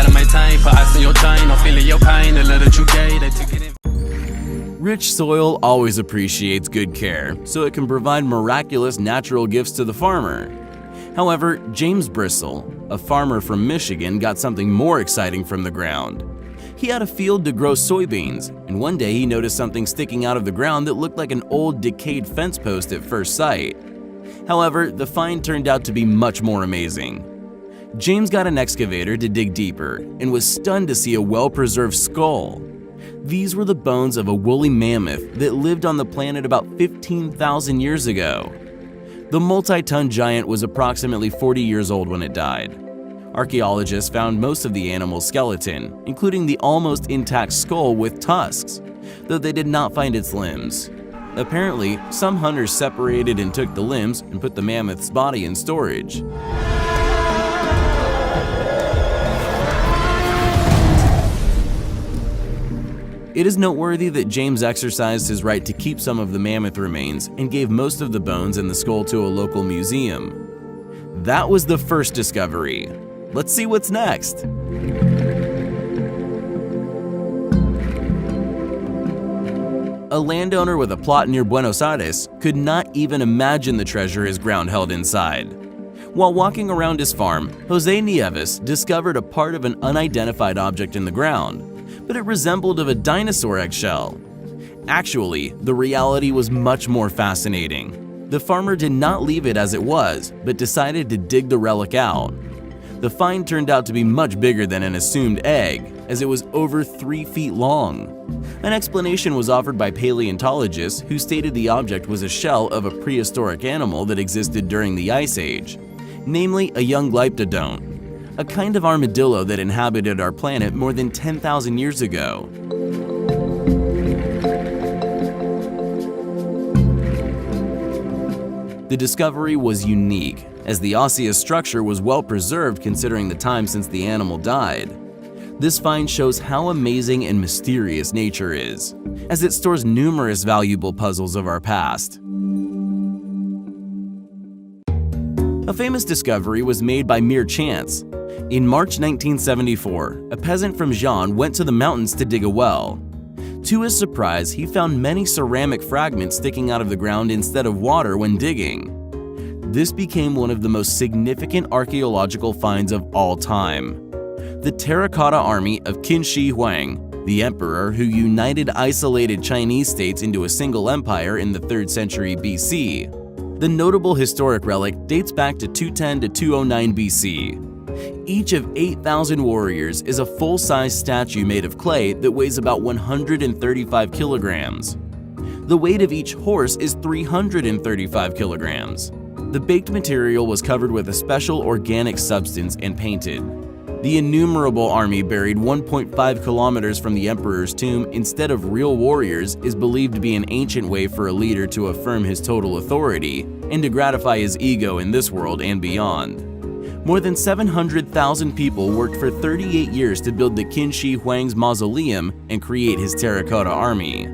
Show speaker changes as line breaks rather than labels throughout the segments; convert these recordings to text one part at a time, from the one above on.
out of my time, put ice on your chain, I'm feeling your pain, the love that you gave, they took it in.
Rich soil always appreciates good care, so it can provide miraculous natural gifts to the farmer. However, James Bristol, a farmer from Michigan, got something more exciting from the ground. He had a field to grow soybeans, and one day he noticed something sticking out of the ground that looked like an old, decayed fence post at first sight. However, the find turned out to be much more amazing. James got an excavator to dig deeper and was stunned to see a well-preserved skull. These were the bones of a woolly mammoth that lived on the planet about 15,000 years ago. The multi-ton giant was approximately 40 years old when it died. Archaeologists found most of the animal's skeleton, including the almost intact skull with tusks, though they did not find its limbs. Apparently, some hunters separated and took the limbs and put the mammoth's body in storage. It is noteworthy that James exercised his right to keep some of the mammoth remains and gave most of the bones and the skull to a local museum. That was the first discovery. Let's see what's next. A landowner with a plot near Buenos Aires could not even imagine the treasure his ground held inside. While walking around his farm, Jose Nieves discovered a part of an unidentified object in the ground, but it resembled of a dinosaur eggshell. Actually, the reality was much more fascinating. The farmer did not leave it as it was, but decided to dig the relic out. The find turned out to be much bigger than an assumed egg, as it was over 3 feet long. An explanation was offered by paleontologists who stated the object was a shell of a prehistoric animal that existed during the Ice Age, namely a young glyptodont, a kind of armadillo that inhabited our planet more than 10,000 years ago. The discovery was unique, as the osseous structure was well preserved considering the time since the animal died. This find shows how amazing and mysterious nature is, as it stores numerous valuable puzzles of our past. A famous discovery was made by mere chance. In March 1974, a peasant from Jean went to the mountains to dig a well. To his surprise, he found many ceramic fragments sticking out of the ground instead of water when digging. This became one of the most significant archaeological finds of all time. The terracotta army of Qin Shi Huang, the emperor who united isolated Chinese states into a single empire in the 3rd century BC. The notable historic relic dates back to 210 to 209 BC. Each of 8,000 warriors is a full-size statue made of clay that weighs about 135 kilograms. The weight of each horse is 335 kilograms. The baked material was covered with a special organic substance and painted. The innumerable army buried 1.5 kilometers from the emperor's tomb instead of real warriors is believed to be an ancient way for a leader to affirm his total authority and to gratify his ego in this world and beyond. More than 700,000 people worked for 38 years to build the Qin Shi Huang's mausoleum and create his terracotta army.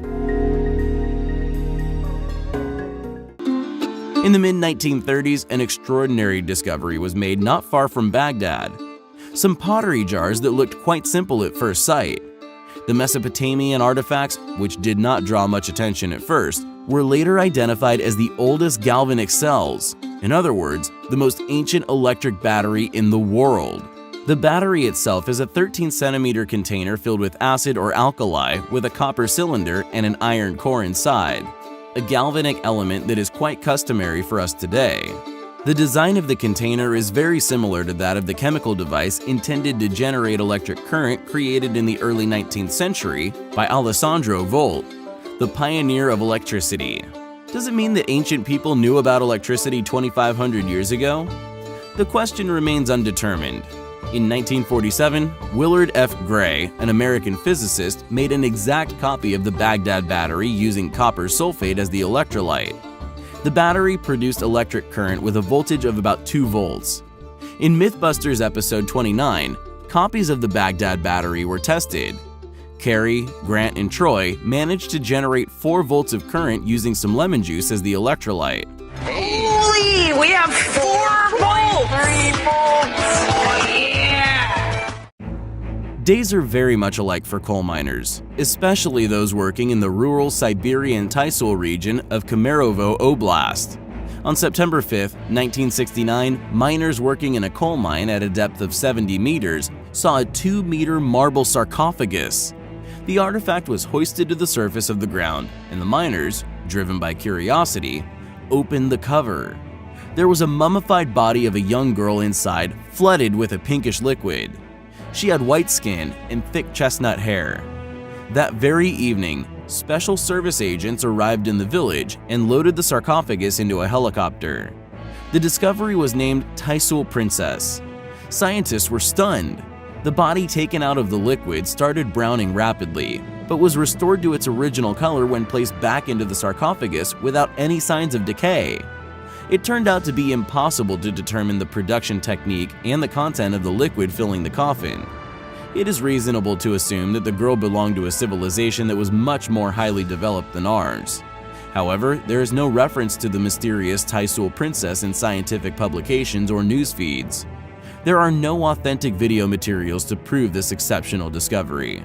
In the mid-1930s, an extraordinary discovery was made not far from Baghdad. Some pottery jars that looked quite simple at first sight. The Mesopotamian artifacts, which did not draw much attention at first, were later identified as the oldest galvanic cells. In other words, the most ancient electric battery in the world. The battery itself is a 13-centimeter container filled with acid or alkali with a copper cylinder and an iron core inside, a galvanic element that is quite customary for us today. The design of the container is very similar to that of the chemical device intended to generate electric current created in the early 19th century by Alessandro Volta, the pioneer of electricity. Does it mean that ancient people knew about electricity 2,500 years ago? The question remains undetermined. In 1947, Willard F. Gray, an American physicist, made an exact copy of the Baghdad battery using copper sulfate as the electrolyte. The battery produced electric current with a voltage of about 2 volts. In Mythbusters episode 29, copies of the Baghdad battery were tested. Carrie, Grant, and Troy managed to generate 4 volts of current using some lemon juice as the electrolyte.
Holy! We have 4 volts! 3 volts! Oh, yeah!
Days are very much alike for coal miners, especially those working in the rural Siberian Taisul region of Kemerovo Oblast. On September 5, 1969, miners working in a coal mine at a depth of 70 meters saw a 2-meter marble sarcophagus. The artifact was hoisted to the surface of the ground, and the miners, driven by curiosity, opened the cover. There was a mummified body of a young girl inside, flooded with a pinkish liquid. She had white skin and thick chestnut hair. That very evening, special service agents arrived in the village and loaded the sarcophagus into a helicopter. The discovery was named Taisul Princess. Scientists were stunned. The body taken out of the liquid started browning rapidly, but was restored to its original color when placed back into the sarcophagus without any signs of decay. It turned out to be impossible to determine the production technique and the content of the liquid filling the coffin. It is reasonable to assume that the girl belonged to a civilization that was much more highly developed than ours. However, there is no reference to the mysterious Taisul Princess in scientific publications or news feeds. There are no authentic video materials to prove this exceptional discovery.